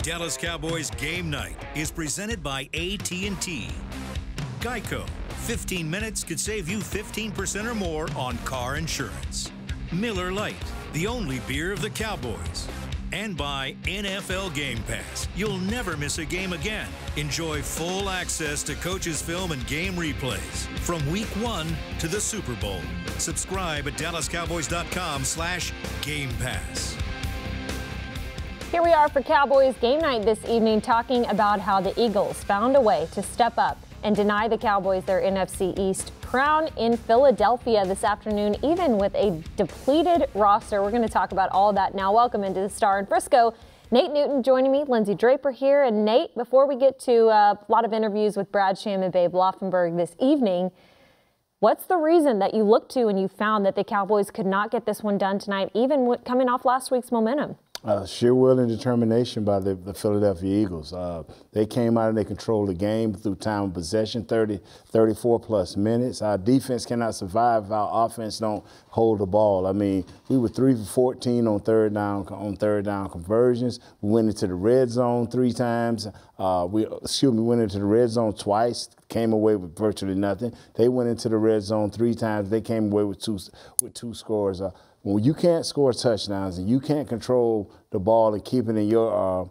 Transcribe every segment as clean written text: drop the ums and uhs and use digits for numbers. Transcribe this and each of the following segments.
Dallas Cowboys Game Night is presented by AT&T. GEICO. 15 minutes could save you 15% or more on car insurance. Miller Lite, the only beer of the Cowboys. And by NFL Game Pass. You'll never miss a game again. Enjoy full access to coaches' film and game replays from Week 1 to the Super Bowl. Subscribe at DallasCowboys.com/Game Pass. Here we are for Cowboys Game Night this evening, talking about how the Eagles found a way to step up and deny the Cowboys their NFC East crown in Philadelphia this afternoon, even with a depleted roster. We're going to talk about all of that now. Welcome into the Star in Frisco. Nate Newton joining me, Lindsay Draper here. And Nate, before we get to a lot of interviews with Brad Sham and Babe Laufenberg this evening, what's the reason that you looked to and you found that the Cowboys could not get this one done tonight, even coming off last week's momentum? Sheer will and determination by the Philadelphia Eagles. They came out and they controlled the game through time of possession, 34 plus minutes. Our defense cannot survive if our offense don't hold the ball. I mean, we were 3 for 14 on third down conversions. We went into the red zone 3 times. We went into the red zone twice, came away with virtually nothing. They went into the red zone 3 times. They came away with two scores. When you can't score touchdowns and you can't control the ball and keep it in your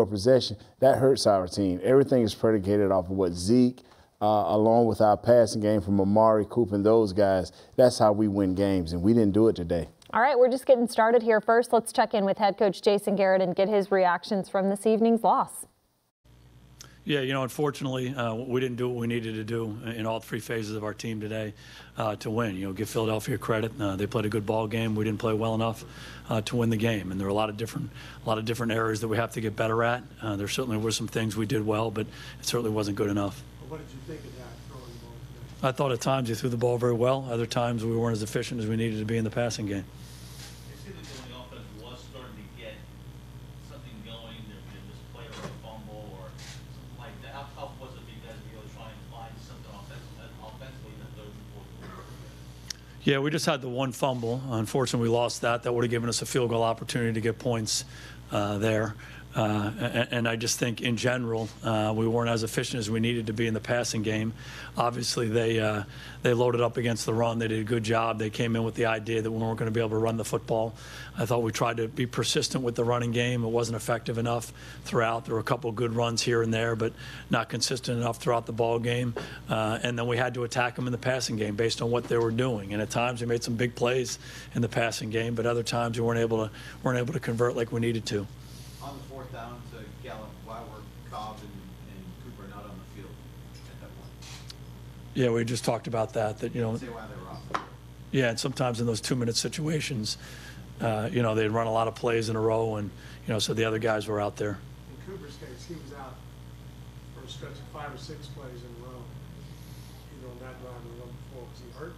possession, that hurts our team. Everything is predicated off of what Zeke, along with our passing game from Amari, Cooper, and those guys. That's how we win games, and we didn't do it today. All right, we're just getting started here. First, let's check in with head coach Jason Garrett and get his reactions from this evening's loss. Yeah, unfortunately, we didn't do what we needed to do in all 3 phases of our team today to win. Give Philadelphia credit. They played a good ball game. We didn't play well enough to win the game, and there were a lot of different areas that we have to get better at. There certainly were some things we did well, but it certainly wasn't good enough. What did you think of that throwing the ball today? I thought at times you threw the ball very well. Other times we weren't as efficient as we needed to be in the passing game. Yeah, we just had the one fumble. Unfortunately, we lost that. That would have given us a field goal opportunity to get points there. And I just think in general, we weren't as efficient as we needed to be in the passing game. Obviously, they loaded up against the run. They did a good job. They came in with the idea that we weren't going to be able to run the football. I thought we tried to be persistent with the running game. It wasn't effective enough throughout. There were a couple of good runs here and there, but not consistent enough throughout the ball game. And then we had to attack them in the passing game based on what they were doing. And at times we made some big plays in the passing game, but other times we weren't able to convert like we needed to. On the 4th down to Gallup, why were Cobb and Cooper not on the field at that point? Yeah, we just talked about that. Say why they were off. Yeah, and sometimes in those 2-minute situations, they'd run a lot of plays in a row, and so the other guys were out there. In Cooper's case, he was out for a stretch of 5 or 6 plays in a row. Either on that drive or the one before. Was he hurt?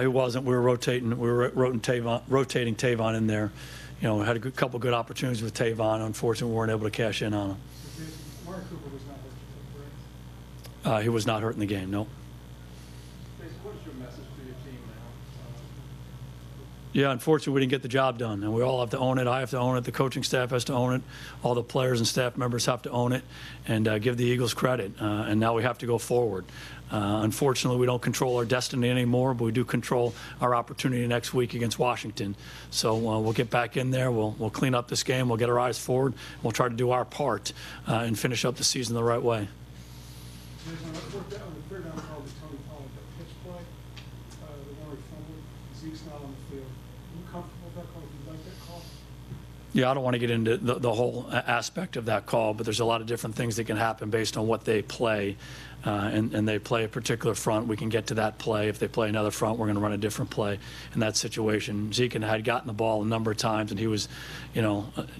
He wasn't. We were rotating. We were rotating Tavon in there. Had a couple good opportunities with Tavon. Unfortunately, we weren't able to cash in on him. Mark Cooper was not hurt, correct? He was not hurt in the game, no. What is your message to your team now? Yeah, unfortunately, we didn't get the job done, and we all have to own it. I have to own it. The coaching staff has to own it. All the players and staff members have to own it and give the Eagles credit. And now we have to go forward. Unfortunately, we don't control our destiny anymore, but we do control our opportunity next week against Washington. So we'll get back in there. We'll clean up this game. We'll get our eyes forward. We'll try to do our part and finish up the season the right way. Jason, on the 3rd down call with Tony Pollard, the pitch play, the one he fumbled, Zeke's not on the field. Are you comfortable with that call? Do you like that call? Yeah, I don't want to get into the whole aspect of that call, but there's a lot of different things that can happen based on what they play. And they play a particular front, we can get to that play. If they play another front, we're going to run a different play in that situation. Zeke had gotten the ball a number of times, and he was,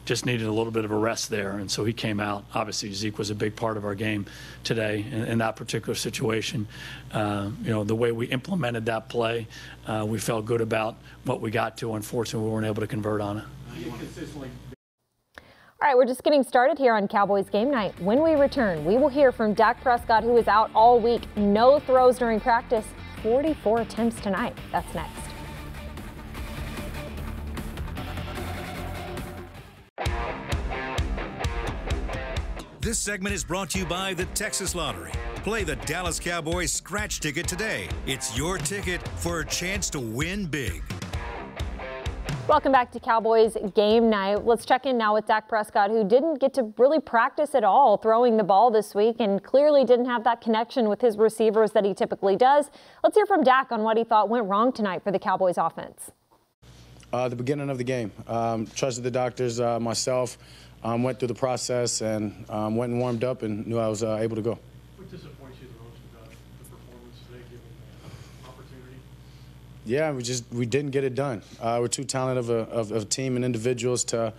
just needed a little bit of a rest there, and so he came out. Obviously, Zeke was a big part of our game today in that particular situation. The way we implemented that play, we felt good about what we got to. Unfortunately, we weren't able to convert on it. All right, we're just getting started here on Cowboys Game Night. When we return, we will hear from Dak Prescott, who is out all week. No throws during practice, 44 attempts tonight. That's next. This segment is brought to you by the Texas Lottery. Play the Dallas Cowboys scratch ticket today. It's your ticket for a chance to win big. Welcome back to Cowboys Game Night. Let's check in now with Dak Prescott, who didn't get to really practice at all throwing the ball this week and clearly didn't have that connection with his receivers that he typically does. Let's hear from Dak on what he thought went wrong tonight for the Cowboys offense. The beginning of the game. Trusted the doctors, myself, went through the process and went and warmed up and knew I was able to go. What disappoints you the most about the performance today, given the opportunity? Yeah, we didn't get it done. We're too talented of a team and individuals to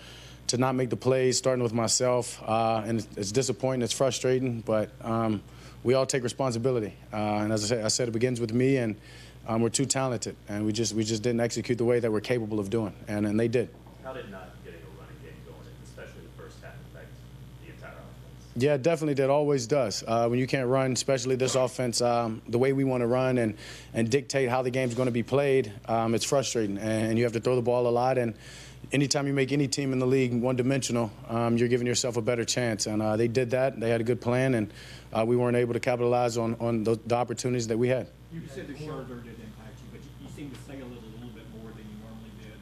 not make the plays, starting with myself. And it's disappointing, it's frustrating, but we all take responsibility. And as I said, it begins with me, and we're too talented, and we just didn't execute the way that we're capable of doing, and they did. How did not getting a running game going, especially the first half, affect the entire offense? Yeah, it definitely did. Always does. When you can't run, especially this offense, the way we want to run and dictate how the game's going to be played, it's frustrating, and you have to throw the ball a lot. And anytime you make any team in the league one-dimensional, you're giving yourself a better chance. And they did that. They had a good plan, and we weren't able to capitalize on the opportunities that we had. You said the shoulder did impact you, but you seem to sing a little bit more than you normally did.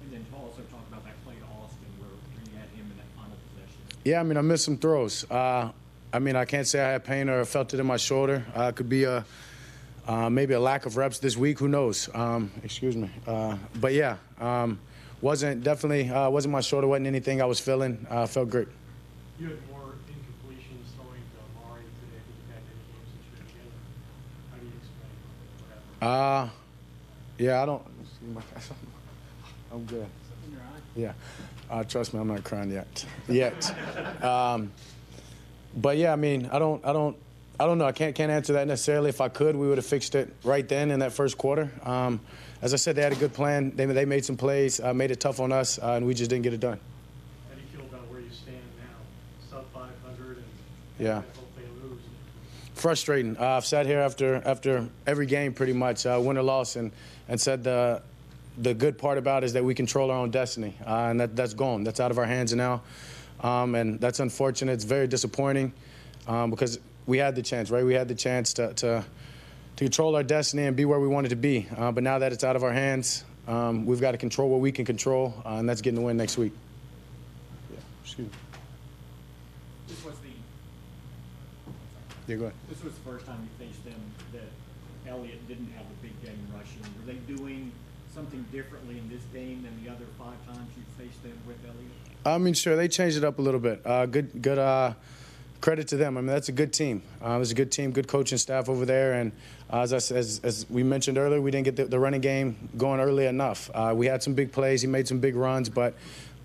And then to also talk about that play to Austin where you had him in that final possession. Yeah, I mean, I missed some throws. I mean, I can't say I had pain or felt it in my shoulder. It could be maybe a lack of reps this week. Who knows? Excuse me. But yeah, wasn't my shoulder. Wasn't anything I was feeling. Felt great. You had more incompletions throwing to Amari today than you've had any games since you've been together. How do you explain what happened? Yeah, I don't. I'm good. In your eye? Yeah, trust me, I'm not crying yet. But yeah, I mean, I don't know. I can't answer that necessarily. If I could, we would have fixed it right then in that first quarter. As I said, they had a good plan. They made some plays, made it tough on us, and we just didn't get it done. How do you feel about where you stand now? Sub 500 and Yeah. I hope they lose. Frustrating. I've sat here after every game pretty much, win or loss, and said the good part about it is that we control our own destiny, and that's gone. That's out of our hands now, and that's unfortunate. It's very disappointing because we had the chance, right? We had the chance to control our destiny and be where we wanted to be. But now that it's out of our hands, we've got to control what we can control, and that's getting the win next week. Yeah, excuse me. This was Yeah, go ahead. This was the first time you faced them that Elliott didn't have a big game rushing. Were they doing something differently in this game than the other 5 times you faced them with Elliott? I mean, sure, they changed it up a little bit. Good credit to them. I mean, that's a good team. It was a good team, good coaching staff over there. And as we mentioned earlier, we didn't get the running game going early enough. We had some big plays. He made some big runs, but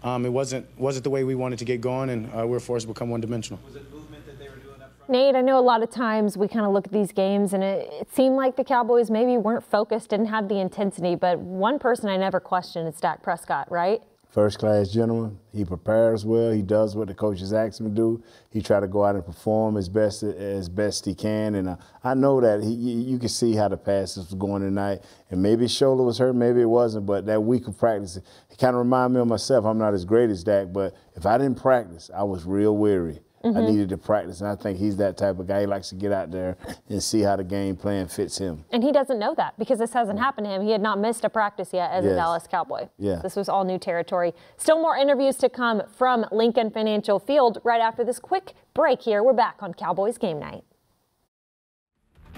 it wasn't the way we wanted to get going, and we were forced to become one-dimensional. Was it movement that they were doing up front? Nate, I know a lot of times we kind of look at these games and it seemed like the Cowboys maybe weren't focused, didn't have the intensity, but one person I never questioned is Dak Prescott, right? First-class gentleman. He prepares well. He does what the coaches ask him to do. He try to go out and perform as best he can. And I know that you can see how the passes was going tonight. And maybe his shoulder was hurt, maybe it wasn't. But that week of practice, it kind of reminded me of myself. I'm not as great as Dak, but if I didn't practice, I was real weary. I needed to practice, and I think he's that type of guy. He likes to get out there and see how the game plan fits him. And he doesn't know that because this hasn't happened to him. He had not missed a practice yet as a Dallas Cowboy. Yeah. This was all new territory. Still more interviews to come from Lincoln Financial Field right after this quick break here. We're back on Cowboys Game Night.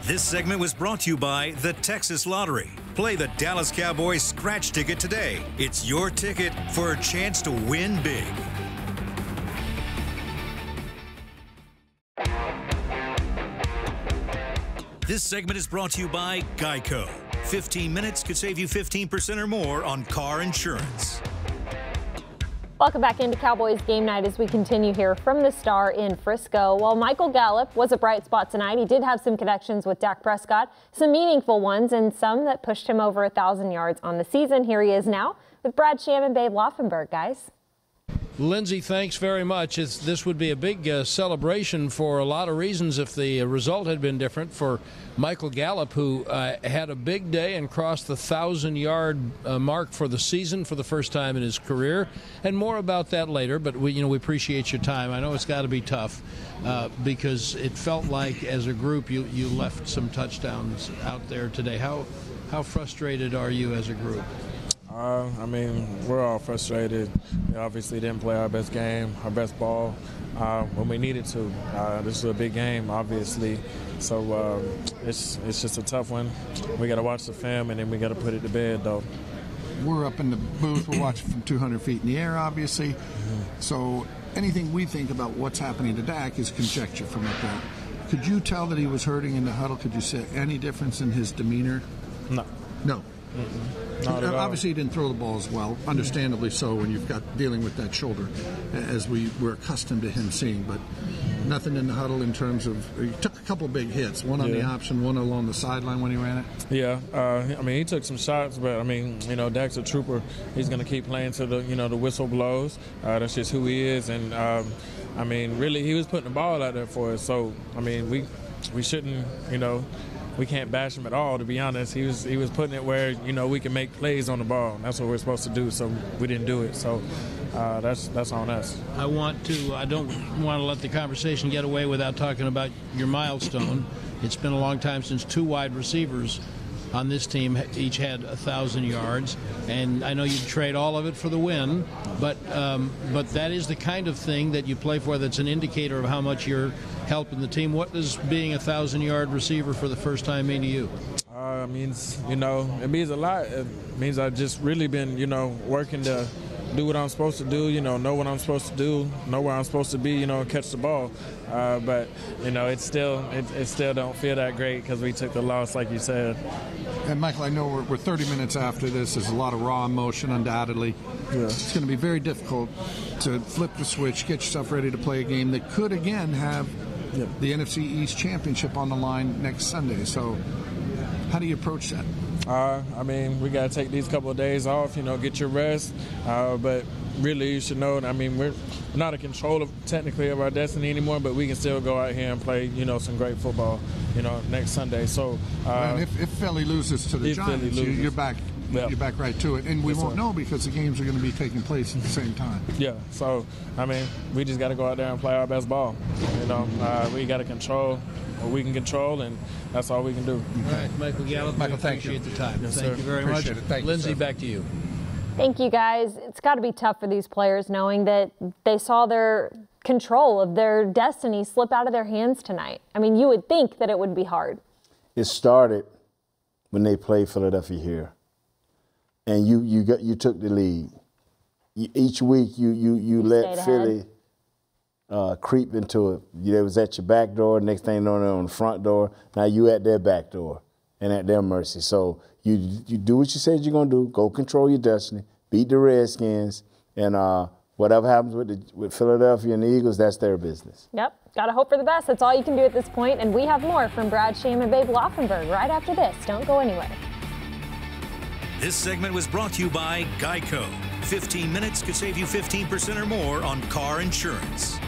This segment was brought to you by the Texas Lottery. Play the Dallas Cowboys scratch ticket today. It's your ticket for a chance to win big. This segment is brought to you by GEICO. 15 minutes could save you 15% or more on car insurance. Welcome back into Cowboys Game Night as we continue here from the Star in Frisco. While Michael Gallup was a bright spot tonight, he did have some connections with Dak Prescott, some meaningful ones and some that pushed him over 1,000 yards on the season. Here he is now with Brad Sham and Babe Laufenberg, guys. Lindsay, thanks very much. This would be a big celebration for a lot of reasons if the result had been different. For Michael Gallup, who had a big day and crossed the 1,000-yard mark for the season for the first time in his career, and more about that later. But we appreciate your time. I know it's got to be tough because it felt like, as a group, you left some touchdowns out there today. How frustrated are you as a group? I mean, we're all frustrated. We obviously didn't play our best game, our best ball when we needed to. This is a big game, obviously, so it's just a tough one. We got to watch the film, and then we got to put it to bed, though. We're up in the booth. We're watching from 200 feet in the air, obviously. Mm-hmm. So anything we think about what's happening to Dak is conjecture from up there. Could you tell that he was hurting in the huddle? Could you see any difference in his demeanor? No. No. Not at all. Obviously, he didn't throw the ball as well, understandably so, when you've got dealing with that shoulder, as we were accustomed to him seeing. But nothing in the huddle in terms of, he took a couple of big hits, one on the option, one along the sideline when he ran it. Yeah, I mean, he took some shots, but I mean, Dak's a trooper. He's going to keep playing till the whistle blows. That's just who he is, and I mean, really, he was putting the ball out there for us. So I mean, we shouldn't, we can't bash him at all, to be honest. He was putting it where, we can make plays on the ball. That's what we're supposed to do, so we didn't do it. So that's on us. I don't want to let the conversation get away without talking about your milestone. It's been a long time since two wide receivers on this team each had 1,000 yards, and I know you'd trade all of it for the win, but that is the kind of thing that you play for that's an indicator of how much you're helping the team. What does being a 1,000-yard receiver for the first time mean to you? It means, it means a lot. It means I've just really been, working to do what I'm supposed to do, know what I'm supposed to do, know where I'm supposed to be, catch the ball. But, it still don't feel that great because we took the loss, like you said. And, Michael, I know we're 30 minutes after this. There's a lot of raw emotion, undoubtedly. Yeah. It's going to be very difficult to flip the switch, get yourself ready to play a game that could, again, have the NFC East Championship on the line next Sunday. So how do you approach that? I mean, we got to take these couple of days off, get your rest. But really, you should know, we're not in control technically of our destiny anymore, but we can still go out here and play, some great football, next Sunday. So, and if Philly loses to the Giants, you're back. Yep. You're back right to it, and we won't know because the games are going to be taking place at the same time. Yeah, so we just got to go out there and play our best ball. We got to control what we can control, and that's all we can do. All right, Michael Gallup. Michael, thank you. Appreciate the time. Yes, thank sir. you very Appreciate much. It. Thank Lindsay, you, back to you. Thank you, guys. It's got to be tough for these players knowing that they saw their control of their destiny slip out of their hands tonight. I mean, you would think that it would be hard. It started when they played Philadelphia here. And you took the lead. Each week you let Philly creep into it. They was at your back door. Next thing you know, they're on the front door. Now you at their back door and at their mercy. So you do what you said you're gonna do. Go control your destiny. Beat the Redskins, and whatever happens with Philadelphia and the Eagles, that's their business. Yep. Got to hope for the best. That's all you can do at this point. And we have more from Brad Sham and Babe Laufenberg right after this. Don't go anywhere. This segment was brought to you by GEICO. 15 minutes could save you 15% or more on car insurance.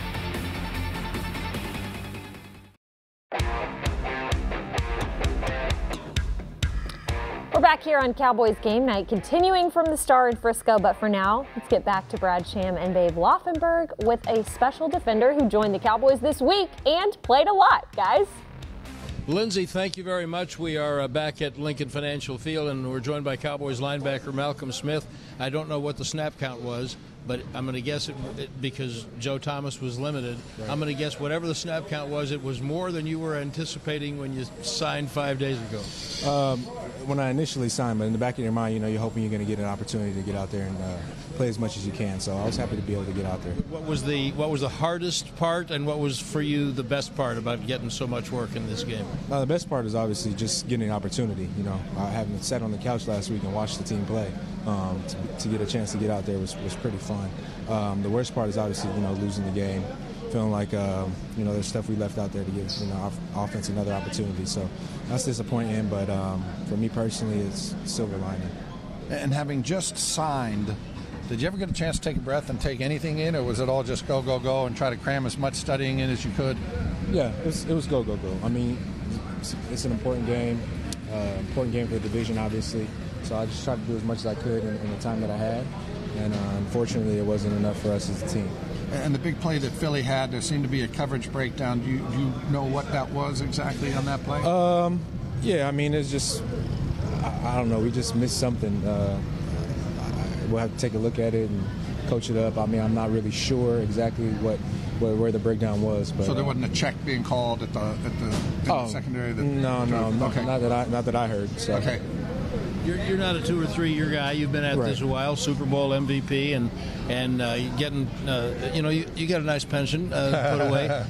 We're back here on Cowboys Game Night, continuing from the Star in Frisco. But for now, let's get back to Brad Sham and Babe Laufenberg with a special defender who joined the Cowboys this week and played a lot, guys. Lindsay, thank you very much. We are back at Lincoln Financial Field, and we're joined by Cowboys linebacker Malcolm Smith. I don't know what the snap count was, but I'm going to guess it because Joe Thomas was limited. Right. I'm going to guess whatever the snap count was, it was more than you were anticipating when you signed 5 days ago. When I initially signed, but in the back of your mind, you're hoping you're going to get an opportunity to get out there and play as much as you can. So I was happy to be able to get out there. What was the hardest part, and what was for you the best part about getting so much work in this game? The best part is obviously just getting an opportunity. Having sat on the couch last week and watched the team play, to get a chance to get out there was pretty fun. The worst part is obviously losing the game, feeling like there's stuff we left out there to give our offense another opportunity. So that's disappointing, but for me personally, it's silver lining. And having just signed Did you ever get a chance to take a breath and take anything in, or was it all just go, go, go, and try to cram as much studying in as you could? Yeah, it was go, go, go. I mean, it's an important game for the division, obviously. So I just tried to do as much as I could in the time that I had. And unfortunately, it wasn't enough for us as a team. And the big play that Philly had, there seemed to be a coverage breakdown. Do you know what that was exactly on that play? Yeah, I mean, it's just, I don't know. We just missed something. We'll have to take a look at it and coach it up. I mean, I'm not really sure exactly where the breakdown was. But, so there wasn't a check being called at the secondary? No, okay. not that I heard. So. Okay. You're not a 2 or 3 year guy. You've been at this a while, Super Bowl MVP, and getting you got a nice pension put away.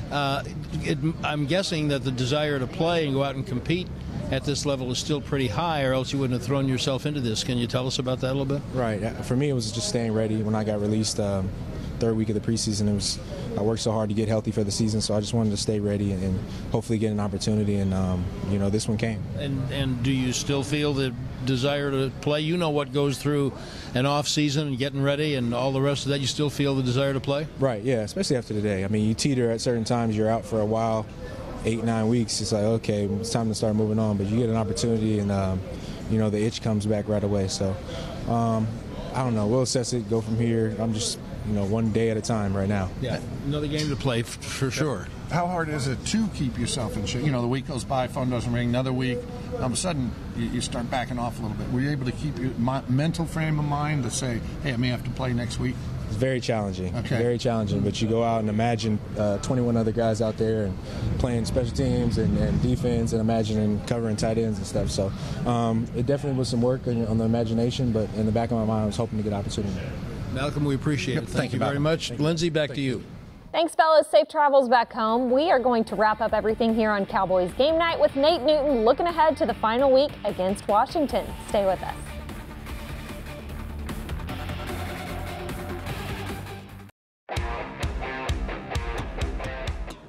I'm guessing that the desire to play and go out and compete at this level is still pretty high, or else you wouldn't have thrown yourself into this. Can you tell us about that a little bit? Right. For me, it was just staying ready. When I got released, third week of the preseason, I worked so hard to get healthy for the season, so I just wanted to stay ready and hopefully get an opportunity, and this one came. And do you still feel the desire to play? You know what goes through an off season and getting ready and all the rest of that. You still feel the desire to play? Right, yeah, especially after today. I mean, you teeter at certain times, you're out for a while, 8-9 weeks. It's like, okay, it's time to start moving on, but you get an opportunity, and the itch comes back right away. So I don't know, we'll assess it, go from here. I'm just one day at a time right now. Yeah, another game to play for sure. How hard is it to keep yourself in shape? The week goes by, phone doesn't ring, another week, all of a sudden you start backing off a little bit. Were you able to keep your mental frame of mind to say, hey, I may have to play next week? It's very challenging. Okay. Very challenging, but you go out and imagine 21 other guys out there and playing special teams and defense, and imagining covering tight ends and stuff. So it definitely was some work on the imagination, but in the back of my mind, I was hoping to get opportunity. Malcolm, we appreciate it. Thank you very much. Lindsay, back to you. Thanks, fellas. Safe travels back home. We are going to wrap up everything here on Cowboys Game Night with Nate Newton looking ahead to the final week against Washington. Stay with us.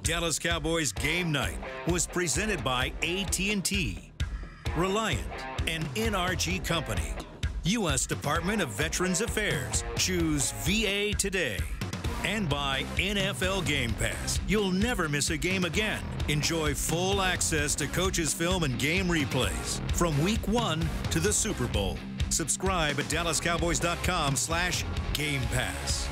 Dallas Cowboys Game Night was presented by AT&T, Reliant, and NRG Company. U.S. Department of Veterans Affairs. Choose VA today. And by NFL Game Pass. You'll never miss a game again. Enjoy full access to coaches' film and game replays from Week 1 to the Super Bowl. Subscribe at DallasCowboys.com/Game Pass.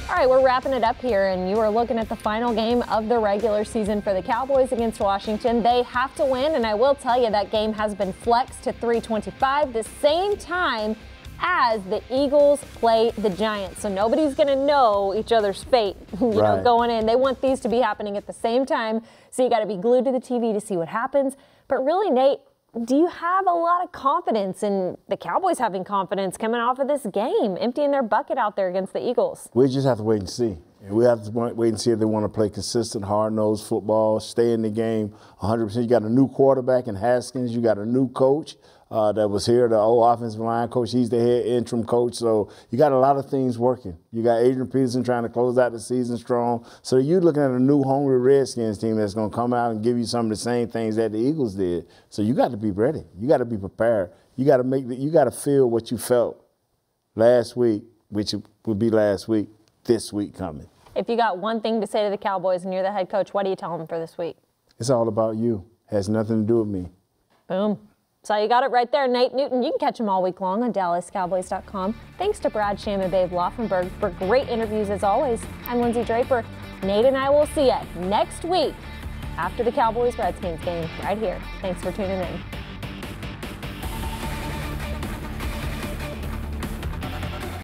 All right, we're wrapping it up here, and you are looking at the final game of the regular season for the Cowboys against Washington. They have to win, and I will tell you that game has been flexed to 3:25, the same time as the Eagles play the Giants. So nobody's going to know each other's fate, going in. They want these to be happening at the same time, so you got to be glued to the TV to see what happens. But really, Nate, do you have a lot of confidence in the Cowboys having confidence coming off of this game, emptying their bucket out there against the Eagles? We just have to wait and see. We have to wait and see if they want to play consistent, hard-nosed football, stay in the game 100%. You got a new quarterback in Haskins. You got a new coach that was here, the old offensive line coach. He's the head interim coach. So you got a lot of things working. You got Adrian Peterson trying to close out the season strong. So you're looking at a new hungry Redskins team that's going to come out and give you some of the same things that the Eagles did. So you got to be ready. You got to be prepared. You got to feel what you felt last week, which would be last week, this week coming. If you got one thing to say to the Cowboys and you're the head coach, what do you tell them for this week? It's all about you. It has nothing to do with me. Boom. So you got it right there, Nate Newton. You can catch him all week long on DallasCowboys.com. Thanks to Brad Sham and Babe Laufenberg for great interviews as always. I'm Lindsay Draper. Nate and I will see you next week after the Cowboys-Redskins game right here. Thanks for tuning in.